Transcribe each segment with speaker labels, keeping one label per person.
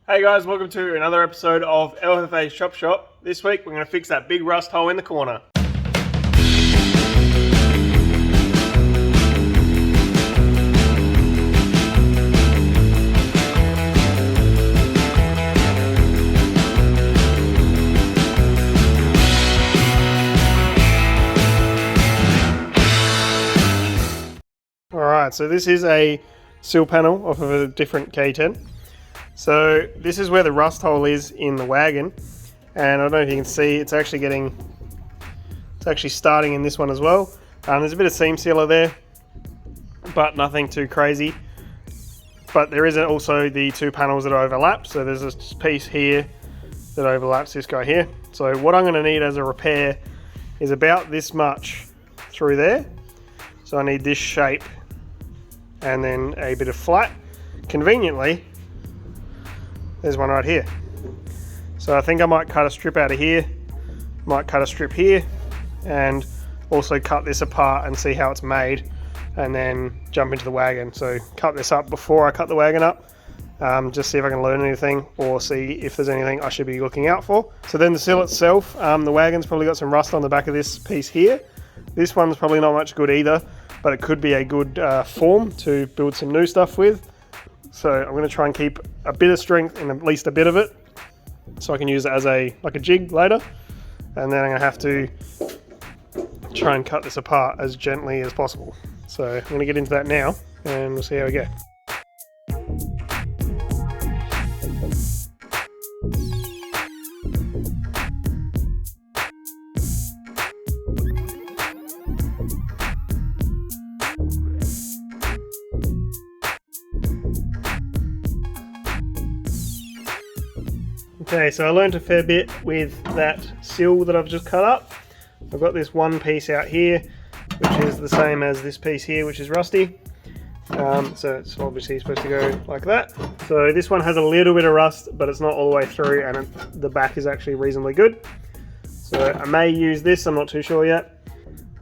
Speaker 1: Hey guys, welcome to another episode of LFA Chop Shop. This week we're going to fix that big rust hole in the corner. Alright, so this is a sill panel off of a different K10. So this is where the rust hole is in the wagon, and I don't know if you can see, it's actually starting in this one as well. There's a bit of seam sealer there, but nothing too crazy. But there is also the two panels that overlap. So there's this piece here that overlaps this guy here. So what I'm going to need as a repair is about this much through there. So I need this shape and then a bit of flat. Conveniently, there's one right here. So I think I might cut a strip out of here, might cut a strip here, and also cut this apart and see how it's made, and then jump into the wagon. So cut this up before I cut the wagon up, just see if I can learn anything or see if there's anything I should be looking out for. So then the sill itself, the wagon's probably got some rust on the back of this piece here. This one's probably not much good either, but it could be a good form to build some new stuff with. So I'm going to try and keep a bit of strength in at least a bit of it, so I can use it as a jig later. And then I'm going to have to try and cut this apart as gently as possible. So I'm going to get into that now, and we'll see how we go. Okay, so I learned a fair bit with that sill that I've just cut up. I've got this one piece out here, which is the same as this piece here, which is rusty. So it's obviously supposed to go like that. So this one has a little bit of rust, but it's not all the way through, and the back is actually reasonably good. So I may use this, I'm not too sure yet.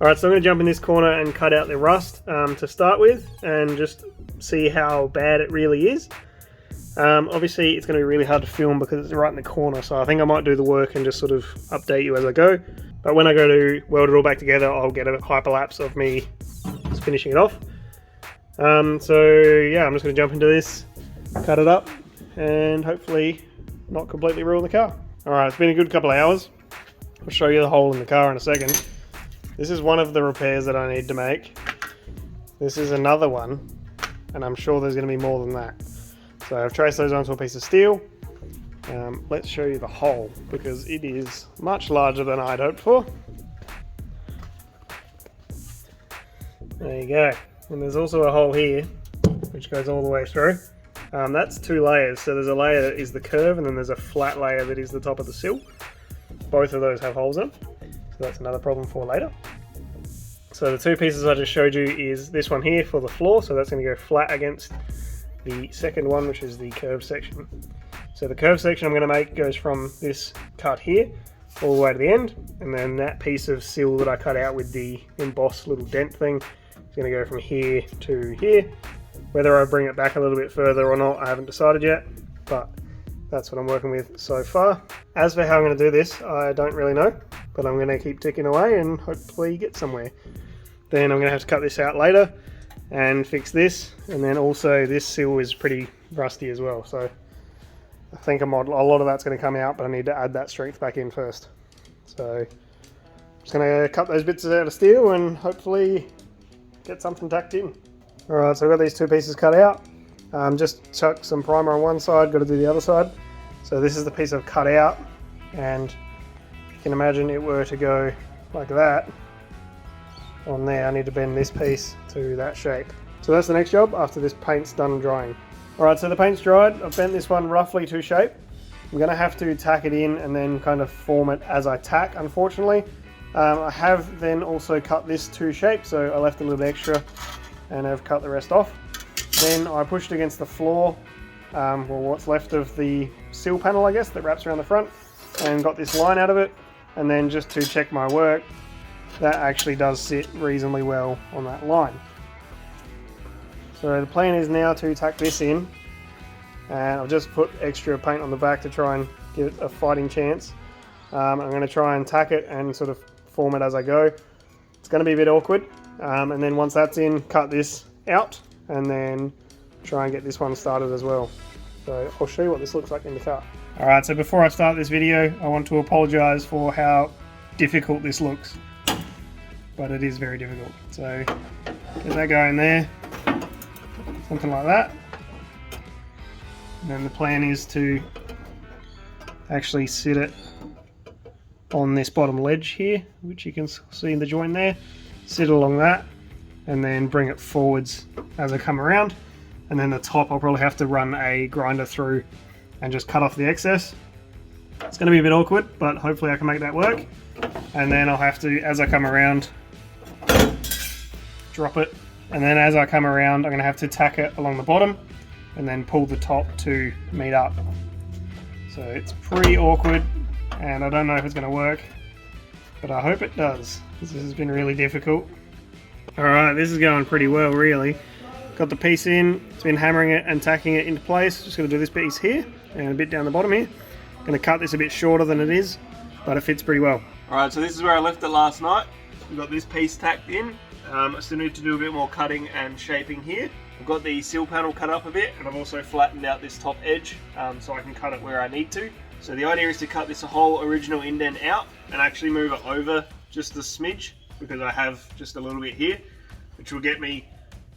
Speaker 1: Alright, so I'm going to jump in this corner and cut out the rust to start with, and just see how bad it really is. Obviously it's going to be really hard to film because it's right in the corner, so I think I might do the work and just sort of update you as I go. But when I go to weld it all back together, I'll get a hyperlapse of me just finishing it off. So yeah, I'm just going to jump into this, cut it up, and hopefully not completely ruin the car. Alright, it's been a good couple of hours. I'll show you the hole in the car in a second. This is one of the repairs that I need to make. This is another one, and I'm sure there's going to be more than that. So I've traced those onto a piece of steel. Let's show you the hole, because it is much larger than I'd hoped for. There you go. And there's also a hole here, which goes all the way through. That's two layers. So there's a layer that is the curve, and then there's a flat layer that is the top of the sill. Both of those have holes in them. So that's another problem for later. So the two pieces I just showed you is this one here for the floor. So that's going to go flat against the second one, which is the curved section. So the curved section I'm going to make goes from this cut here all the way to the end, and then that piece of sill that I cut out with the embossed little dent thing is going to go from here to here. Whether I bring it back a little bit further or not, I haven't decided yet, but that's what I'm working with so far. As for how I'm going to do this, I don't really know, but I'm going to keep ticking away and hopefully get somewhere. Then I'm going to have to cut this out later and fix this, and then also this sill is pretty rusty as well, so I think a lot of that's going to come out, but I need to add that strength back in first. So I'm just going to cut those bits out of steel and hopefully get something tacked in. Alright, so I've got these two pieces cut out. Just chuck some primer on one side, got to do the other side. So this is the piece I've cut out, and if you can imagine it were to go like that on there, I need to bend this piece to that shape. So that's the next job after this paint's done drying. Alright, so the paint's dried. I've bent this one roughly to shape. I'm going to have to tack it in and then kind of form it as I tack, unfortunately. I have then also cut this to shape, so I left a little extra and I've cut the rest off. Then I pushed against the floor, well, what's left of the sill panel, I guess, that wraps around the front, and got this line out of it. And then just to check my work, that actually does sit reasonably well on that line. So the plan is now to tack this in and I've just put extra paint on the back to try and give it a fighting chance. I'm going to try and tack it and sort of form it as I go. It's going to be a bit awkward, and then once that's in, cut this out and then try and get this one started as well. So I'll show you what this looks like in the car. Alright, so before I start this video, I want to apologise for how difficult this looks, but it is very difficult. So get that going there, something like that. And then the plan is to actually sit it on this bottom ledge here, which you can see in the joint there. Sit along that and then bring it forwards as I come around. And then the top I'll probably have to run a grinder through and just cut off the excess. It's going to be a bit awkward, but hopefully I can make that work. And then I'll have to, as I come around, drop it. And then as I come around, I'm going to have to tack it along the bottom and then pull the top to meet up. So it's pretty awkward and I don't know if it's going to work, but I hope it does, because this has been really difficult. Alright, this is going pretty well really. Got the piece in, it's been hammering it and tacking it into place. Just going to do this piece here and a bit down the bottom here. Going to cut this a bit shorter than it is, but it fits pretty well. Alright, so this is where I left it last night. We've got this piece tacked in. I still need to do a bit more cutting and shaping here. I've got the sill panel cut up a bit, and I've also flattened out this top edge so I can cut it where I need to. So the idea is to cut this whole original indent out and actually move it over just a smidge, because I have just a little bit here, which will get me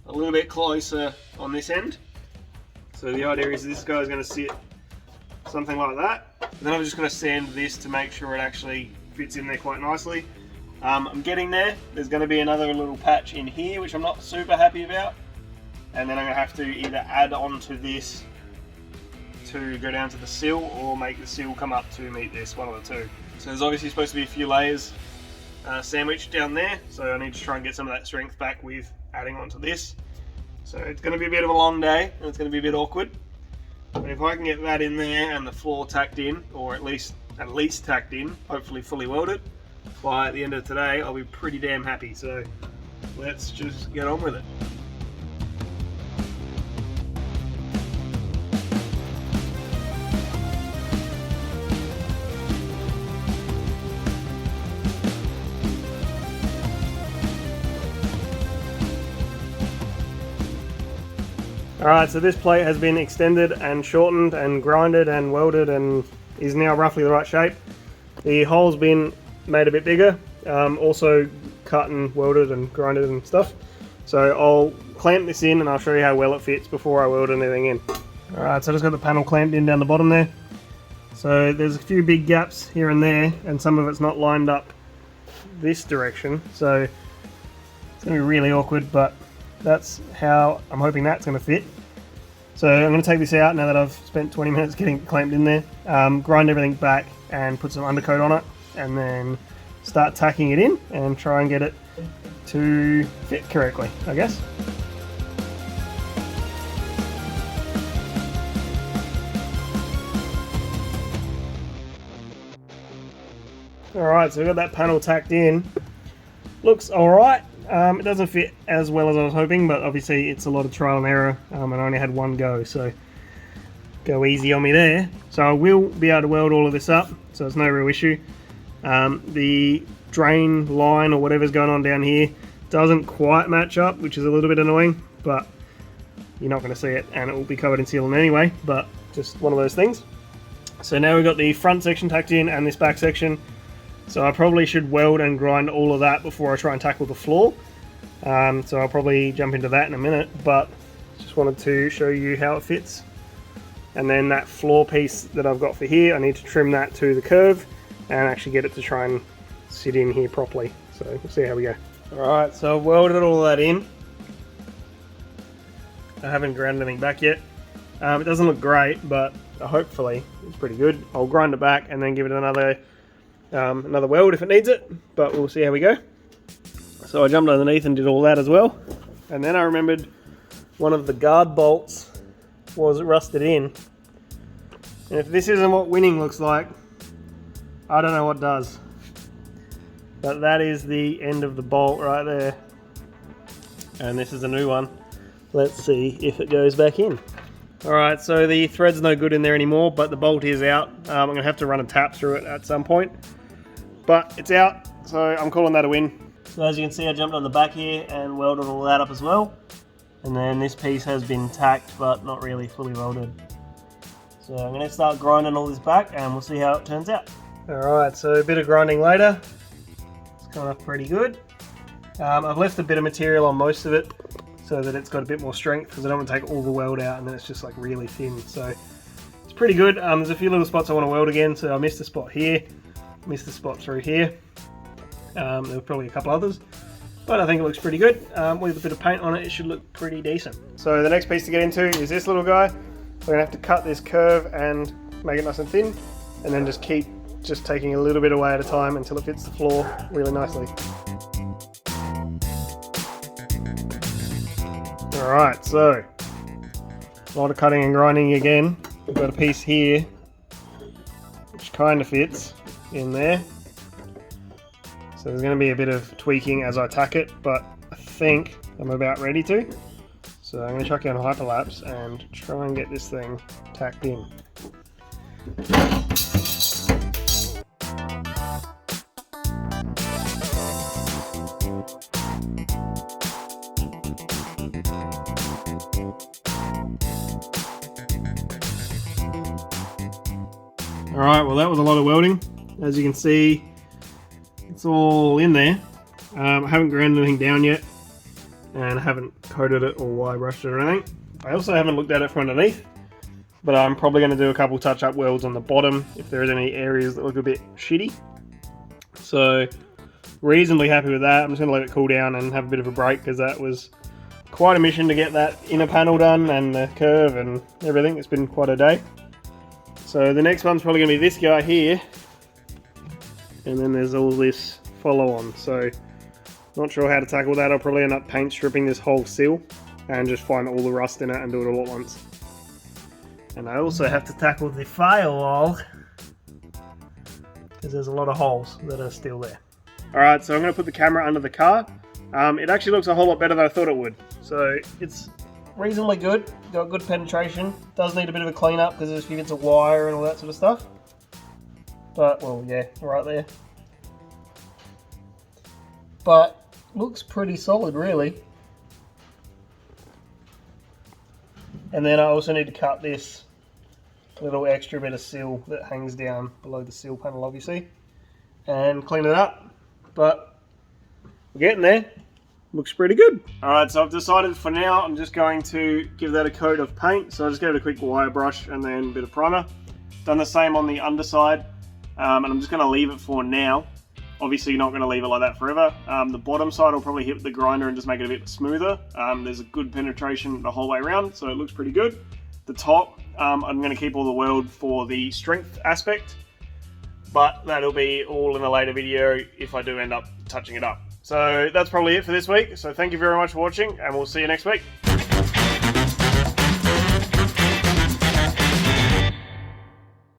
Speaker 1: a little bit closer on this end. So the idea is this guy's going to sit something like that. And then I'm just going to sand this to make sure it actually fits in there quite nicely. I'm getting there. There's going to be another little patch in here which I'm not super happy about, and then I'm going to have to either add on to this to go down to the sill or make the sill come up to meet this, one of the two. So there's obviously supposed to be a few layers sandwiched down there, so I need to try and get some of that strength back with adding onto this. So it's going to be a bit of a long day and it's going to be a bit awkward, but if I can get that in there and the floor tacked in, or at least tacked in, hopefully fully welded by the end of today, I'll be pretty damn happy. So let's just get on with it. Alright, so this plate has been extended and shortened and grinded and welded and is now roughly the right shape. The hole's been made a bit bigger, also cut and welded and grinded and stuff. So I'll clamp this in and I'll show you how well it fits before I weld anything in. Alright, so I just got the panel clamped in down the bottom there. So there's a few big gaps here and there, and some of it's not lined up this direction. So it's going to be really awkward, but that's how I'm hoping that's going to fit. So I'm going to take this out now that I've spent 20 minutes getting it clamped in there, grind everything back and put some undercoat on it, and then start tacking it in and try and get it to fit correctly, I guess. Alright, so we've got that panel tacked in. Looks alright. It doesn't fit as well as I was hoping, but obviously it's a lot of trial and error, and I only had one go, so go easy on me there. So I will be able to weld all of this up, so it's no real issue. The drain line or whatever's going on down here doesn't quite match up, which is a little bit annoying, but you're not going to see it and it will be covered in sealant anyway, but just one of those things. So now we've got the front section tacked in and this back section. So I probably should weld and grind all of that before I try and tackle the floor. So I'll probably jump into that in a minute, but just wanted to show you how it fits. And then that floor piece that I've got for here, I need to trim that to the curve and actually get it to try and sit in here properly. So we'll see how we go. Alright, so I've welded all that in. I haven't ground anything back yet. It doesn't look great, but hopefully it's pretty good. I'll grind it back and then give it another weld if it needs it, but we'll see how we go. So I jumped underneath and did all that as well, and then I remembered one of the guard bolts was rusted in, and if this isn't what winning looks like, I don't know what does. But that is the end of the bolt right there, and this is a new one. Let's see if it goes back in. Alright, so the thread's no good in there anymore, but the bolt is out. I'm going to have to run a tap through it at some point. But it's out, so I'm calling that a win. So as you can see, I jumped on the back here and welded all that up as well. And then this piece has been tacked, but not really fully welded. So I'm going to start grinding all this back and we'll see how it turns out. Alright, so a bit of grinding later. It's gone off pretty good. I've left a bit of material on most of it so that it's got a bit more strength, because I don't want to take all the weld out and then it's just like really thin. So it's pretty good. There's a few little spots I want to weld again, so I missed a spot here, missed a spot through here. There were probably a couple others, but I think it looks pretty good. With a bit of paint on it, it should look pretty decent. So the next piece to get into is this little guy. We're going to have to cut this curve and make it nice and thin, and then just keep taking a little bit away at a time until it fits the floor really nicely. Alright, so a lot of cutting and grinding again. We've got a piece here which kind of fits in there. So there's going to be a bit of tweaking as I tack it, but I think I'm about ready to. So I'm going to chuck it on hyperlapse and try and get this thing tacked in. Alright, well that was a lot of welding. As you can see, it's all in there. I haven't ground anything down yet, and I haven't coated it or wire brushed it or anything. I also haven't looked at it from underneath, but I'm probably going to do a couple touch-up welds on the bottom if there is any areas that look a bit shitty. So reasonably happy with that. I'm just going to let it cool down and have a bit of a break, because that was quite a mission to get that inner panel done and the curve and everything. It's been quite a day. So the next one's probably going to be this guy here, and then there's all this follow on. So not sure how to tackle that. I'll probably end up paint stripping this whole sill and just find all the rust in it and do it all at once. And I also have to tackle the firewall, because there's a lot of holes that are still there. Alright, so I'm going to put the camera under the car. It actually looks a whole lot better than I thought it would. So it's reasonably good, got good penetration. Does need a bit of a clean up because there's a few bits of wire and all that sort of stuff. But, well, yeah, right there. But looks pretty solid, really. And then I also need to cut this little extra bit of sill that hangs down below the sill panel, obviously, and clean it up. But we're getting there. Looks pretty good. Alright, so I've decided for now I'm just going to give that a coat of paint. So I just gave it a quick wire brush and then a bit of primer. Done the same on the underside, and I'm just going to leave it for now. Obviously you're not going to leave it like that forever. The bottom side will probably hit with the grinder and just make it a bit smoother. There's a good penetration the whole way around, so it looks pretty good. The top, I'm going to keep all the weld for the strength aspect, but that'll be all in a later video if I do end up touching it up. So that's probably it for this week. So thank you very much for watching, and we'll see you next week.